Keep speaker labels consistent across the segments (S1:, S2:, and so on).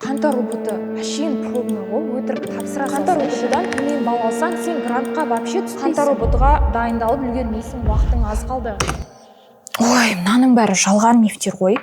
S1: Қантар ұбыты әшейін пробный ғой, өтірік тапсырасың. Қантар ұбытыдан төмен балл алсаң, сен грантқа вообще түспейсің. Қантар ұбытыға дайындалып үлгермейсің, уақытың аз қалды. Ой, мынаның бәрі жалған мифтер ғой.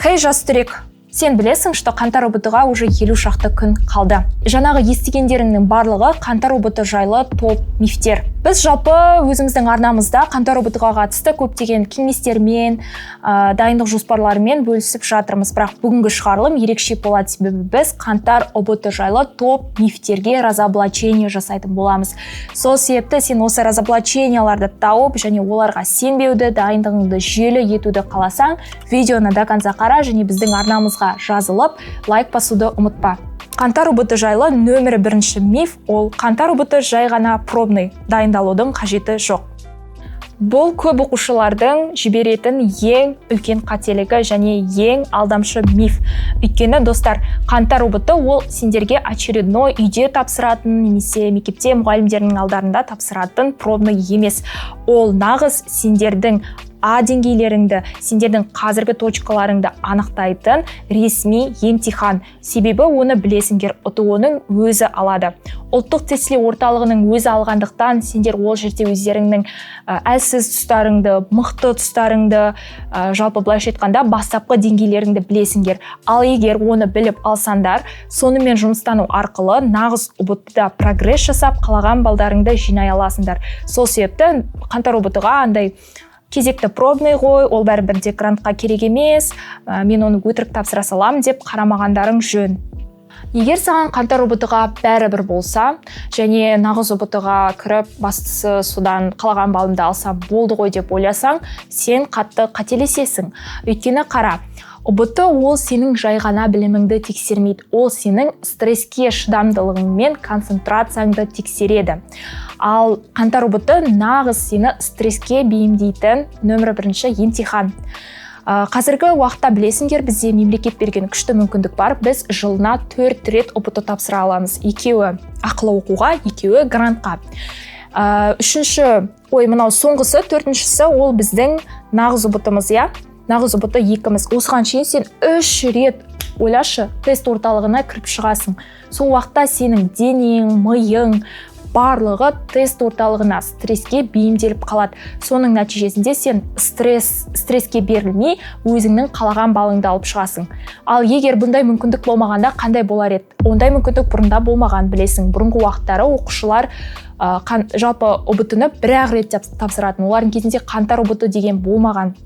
S1: Хей, жас түрек, сен білесің, что қантар ұбытыға уже 50 шақты күн қалды. Жаңағы естігендеріңнің барлығы қантар ұбыты жайлы топ мифтер. Біз жалпы өзіміздің арнамызда қантар ұбытыға қатысты көптеген кеңестермен, дайындық жоспарларымен бөлісіп жатырмыз. Бірақ бүгінгі шығарылым ерекше болады, себебі біз қантар ұбыты жайлы топ мифтерге разоблачение жасайтын боламыз. Сол себепті сен осы разоблаченияларды тауып және оларға сенбеуді, дайындығыңды жүйелі етуді қаласаң, видеоны до конца қара және біздің арнамызға жазылып, лайк басуды ұмытпа. Қантар ұбыты жайлы нөмірі бірінші миф ол қантар ұбыты жай ғана пробный, дайындалудың қажеті жоқ. Бұл көп оқушылардың жіберетін ең үлкен қателігі және ең алдамшы миф. Өйткені достар, қантар ұбыты ол сендерге очередной үйде тапсыратын немесе мектепте мұғалімдердің алдарында тапсыратын пробный емес. Ол нағыз сендердің А деңгейлеріңді, сендердің қазіргі точкаларыңды анықтайтын ресми емтихан. Себебі оны білесіңдер, ұтуының өзі алады. Ұлттық тестілеу орталығының өзі алғандықтан сендер ол жерде өздеріңнің әлсіз тұстарыңды, мықты тұстарыңды, жалпы былайша айтқанда бастапқы деңгейлеріңді білесіңдер. Ал егер оны біліп алсаңдар, сонымен жұмыстану арқылы нағыз ұбытыда прогресс жасап, қалаған балдарыңды жинай аласыңдар. Сол себепті қантар ұбытыға андай кезекті пробный ғой, ол бәрібір де грантқа керек емес, мен оны өтірік тапсыра салам деп қарамағандарың жөн. Егер саған қантар ұбытыға бәрібір болса, және нағыз ұбытыға кіріп, бастысы содан қалаған балымды алсам болды ғой деп ойласаң, сен қатты қателесесің. Өйткені қара, ұбыты ол сенің жай ғана біліміңді тексермейді, ол сенің стресске шыдамдылығың мен концентрацияңды тексереді. Ал қантар ұбыты нағыз сені стресске бейімдейтін нөмірі бірінші емтихан. Қазіргі уақытта білесіңдер, бізде мемлекет берген күшті мүмкіндік бар. Біз жылына 4 рет ұбыты тапсыра аламыз. Екеуі ақылы оқуға, екеуі грантқа. Мынау соңғысы, төртіншісі ол біздің нағыз ұбытымыз, я? Нағыз ұбыты екіміз. Осыған шейін сен 3 рет ойлашы, тест орталығына кіріп шығасың. Сол уақытта сенің денең, миың, барлығы тест орталығына стресске бейімделіп қалады. Соның нәтижесінде сен стресске берілмей, өзіңнің қалаған балыңды алып шығасың. Ал егер бұндай мүмкіндік болмағанда қандай болар еді? Ондай мүмкіндік бұрында болмаған, білесің. Бұрынғы уақыттары оқушылар жалпы ұбытыны бір-ақ рет тапсыратын. Олардың кезінде қантар ұбыты деген болмаған.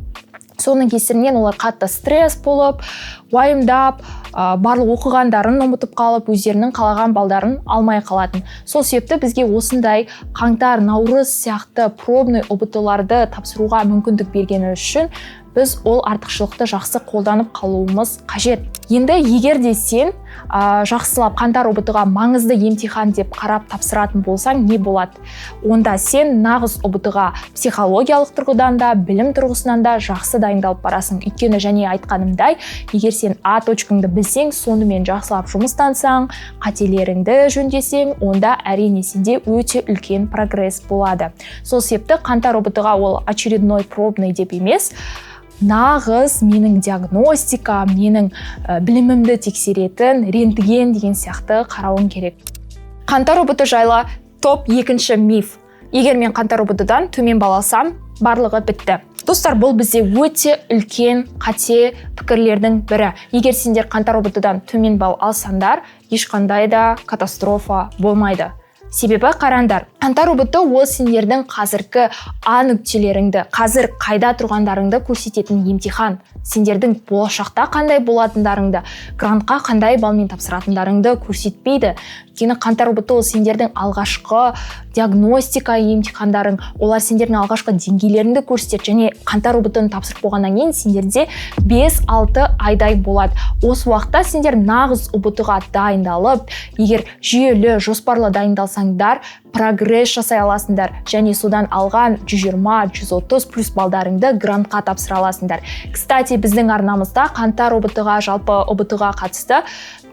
S1: Соның кесірінен олар қатты стресс болып, уайымдап, барлық оқығандарын ұмытып қалып, өздерінің қалаған балдарын алмай қалатын. Сол себепті бізге осындай қаңтар, наурыз сияқты пробный ұбытыларды тапсыруға мүмкіндік бергені үшін біз ол артықшылықты жақсы қолданып қалуымыз қажет. Енді егер де сен жақсылап қантар ұбытыға маңызды емтихан деп қарап тапсыратын болсаң, не болады? Онда сен нағыз ұбытыға психологиялық тұрғыдан да, білім тұрғысынан да жақсы дайындалып барасың. Өйткені және айтқанымдай, егер сен А точкаңды білсең, сонымен жақсылап жұмыстансаң, қателеріңді жөндесең, онда әрине сенде өте үлкен прогресс болады. Сол себепті қантар ұбытыға ол очередной пробный деп емес, нағыз менің диагностика, менің білімімді тексеретін рентген деген сияқты қарауың керек. Қантар ұбыты жайлы топ екінші миф. Егер мен қантар ұбытыдан төмен балл алсам, барлығы бітті. Достар, бұл бізде өте үлкен қате пікірлердің бірі. Егер сендер қантар ұбытыдан төмен балл алсаңдар, ешқандай да катастрофа болмайды. Себебі қараңдар, қантар ұбыты ол сендердің қазіргі А нүктелеріңді, қазір қайда тұрғандарыңды көрсететін емтихан. Сендердің болашақта қандай болатындарыңды, грантқа қандай балмен тапсыратындарыңды көрсетпейді. Өйткені қантар ұбыты ол сендердің алғашқы диагностика емтихандарың, олар сендердің алғашқы деңгейлеріңді көрсетеді, және қантар ұбытын тапсырып болғаннан кейін сендерде 5-6 айдай болады. Осы уақытта сендер нағыз ұбытыға дайындалып, егер жүйелі, жоспарлы дайындалсаңдар, прогресс жасай аласыңдар, және содан алған 120-130 плюс балдарыңды грантқа тапсыра аласыңдар. Кстати, біздің арнамызда қантар ұбытыға, жалпы ұбытыға қатысты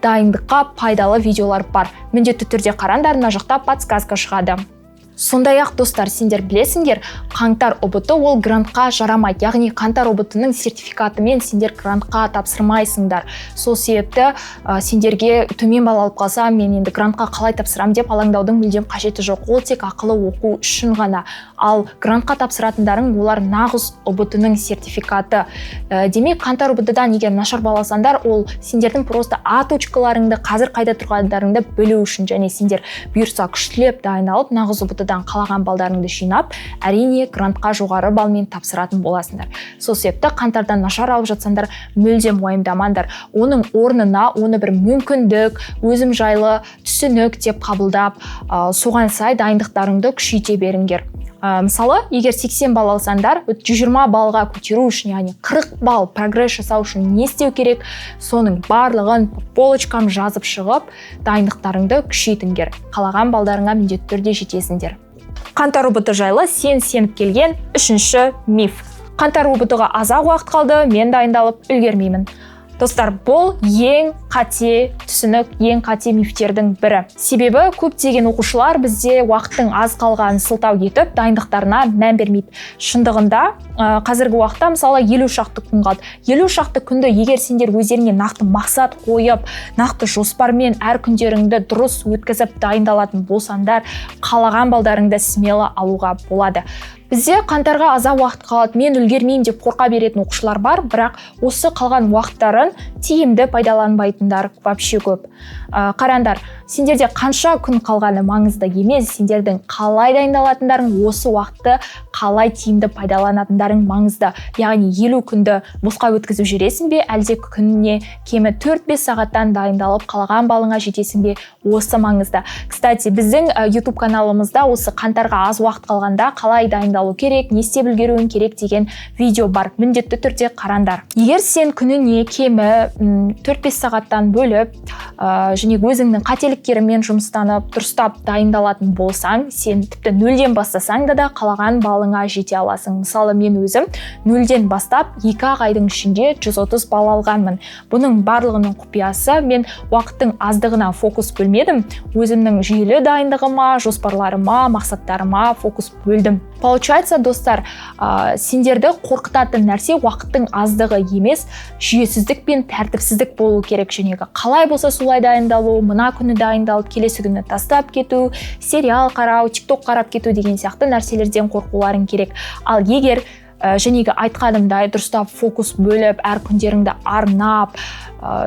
S1: дайындыққа пайдалы видеолар бар. Міндетті түрде қараңдар, мына жақта подсказка шығады. Сондай ақ достар, сендер білесіңдер, қаңтар ұбт ол грантқа жарамайды. Яғни қаңтар ұбт-ның сертификатымен сендер грантқа тапсырмайсыңдар. Сол себепті сендерге төмен балл алып қалса, мен енді грантқа қалай тапсырам деп алаңдаудың мүлдем қажеті жоқ. Ол тек ақылы оқу үшін ғана. Ал грантқа тапсыратындарың олар нағыз ұбт-ның сертификаты. Демек, қаңтар ұбт-дан егер нашар балл алсаңдар, ол сендердің просто А точкаларыңды, қазір қайда тұрғандарыңды білу үшін, және сендер бұйырса күштілеп дайындалып, нағыз ұбт-дан қалаған балдарыңды жинап, әрине грантқа жоғары балмен тапсыратын боласыңдар. Сол себепті қаңтардан нашар алып жатсаңдар, мүлдем уайымдамаңдар. Оның орнына оны бір мүмкіндік, өзім жайлы түсінік деп қабылдап, соған сай дайындықтарыңды күшейте беріңдер. Мысалы, егер 80 балл алсаңдар, 120 баллға көтеру үшін, яғни 40 балл прогресс жасау үшін не істеу керек? Соның барлығын полочкам жазып шығып, дайындықтарыңды күшейтіңдер. Қалаған балдарыңа міндетті түрде жетесіңдер. Қаңтар ұбт жайлы сен сеніп келген үшінші миф. Қаңтар ұбт-ға азақ уақыт қалды, мен дайындалып үлгермеймін. Достар, бұл ең қате түсінік, ең қате мифтердің бірі. Себебі көптеген оқушылар бізде уақыттың аз қалғанын сылтау етіп, дайындықтарына мән бермейді. Шындығында, қазіргі уақытта мысалы 50 шақты күн қалды. 50 шақты күнді егер сендер өздеріңе нақты мақсат қойып, нақты жоспармен әр күндеріңді дұрыс өткізіп дайындалатын болсаңдар, қалаған балдарыңды смело алуға болады. Бізде қаңтарға аза уақыт қалады, мен үлгермеймін деп қорқа беретін оқушылар бар, бірақ осы қалған уақыттарын тиімді пайдаланбайтындар вообще көп. Қараңдар, сендерде қанша күн қалғаны маңызды емес, сендердің қалай дайындалатындарың, осы уақытты қалай тиімді пайдаланатындарың маңызды. Яғни 50 күнді босқа өткізіп жүресің бе, әлде күніне кемі 4-5 сағаттан дайындалып қалған балыңа жетесің бе, осы маңызды. Кстати, біздің YouTube каналымызда осы қаңтарға аз уақыт қалғанда қалай дайындалу керек, не істеп үлгеруің керек деген видео бар. Міндетті түрде қараңдар. Егер сен күніне кемі 4-5 сағаттан бөліп, және өзіңнің қателіктерімен жұмыстанып, дұрыстап дайындалатын болсаң, сен тіпті нөлден бастасаң да қалаған балыңа жете аласың. Мысалы, мен өзім нөлден бастап 2 айдың ішінде 130 балл алғанмын. Бұның барлығының құпиясы, мен уақыттың аздығына фокус бөлмедім, өзімнің жүйелі дайындығыма, жоспарларыма, мақсаттарыма фокус бөлдім. Получается, достар, сендерді қорқытатын нәрсе уақыттың аздығы емес, жүйесіздік пен тәртіпсіздік болу керек. Женегі қалай болса солай дайындалу, мына күні дайындалып, келесі күні тастап кету, сериал қарау, TikTok қарап кету деген сияқты нәрселерден қорқуларың керек. Ал егер женегі айтқанымдай дұрыстап фокус бөліп, әр күндеріңді арнап,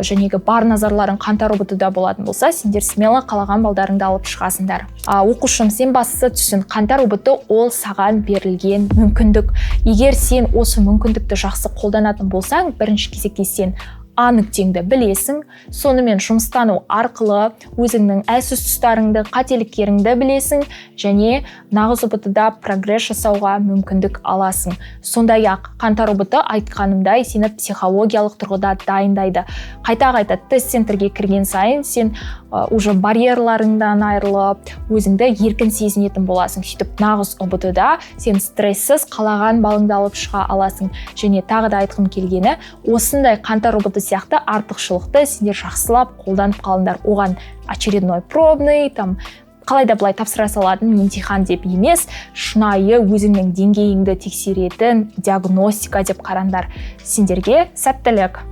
S1: женегі бар назарларын қаңтар ұбт-да болатын болса, сендер смело қалаған балдарыңды алып шығасыңдар. Оқушым, сен бастысы түсін, қаңтар ұбт ол саған берілген мүмкіндік. Егер сен осы мүмкіндікті жақсы қолданатын болсаң, бірінші кезекте сен А нүктеңді білесің, сонымен жұмыстану арқылы өзіңнің әлсіз тұстарыңды, қателіктеріңді білесің, және нағыз ұбт-да прогресс жасауға мүмкіндік аласың. Сондай-ақ қаңтар ұбт айтқанымдай сені психологиялық тұрғыда дайындайды. Қайта-қайта тест-центрге кірген сайын сен уже барьерларыңдан айырылып, өзіңді еркін сезінетін боласың. Сөйтіп, нағыз ұбт-да сен стрессіз қалаған балыңды алып шыға аласың. Және тағы да айтқым келгені, осындай қаңтар ұбт сияқты артықшылықты сендер жақсылап қолданып қалыңдар. Оған очередной пробный, қалай да былай тапсыра салатын емтихан деп емес, шынайы өзіңнің деңгейіңді тексеретін диагностика деп қараңдар. Сендерге сәттілік!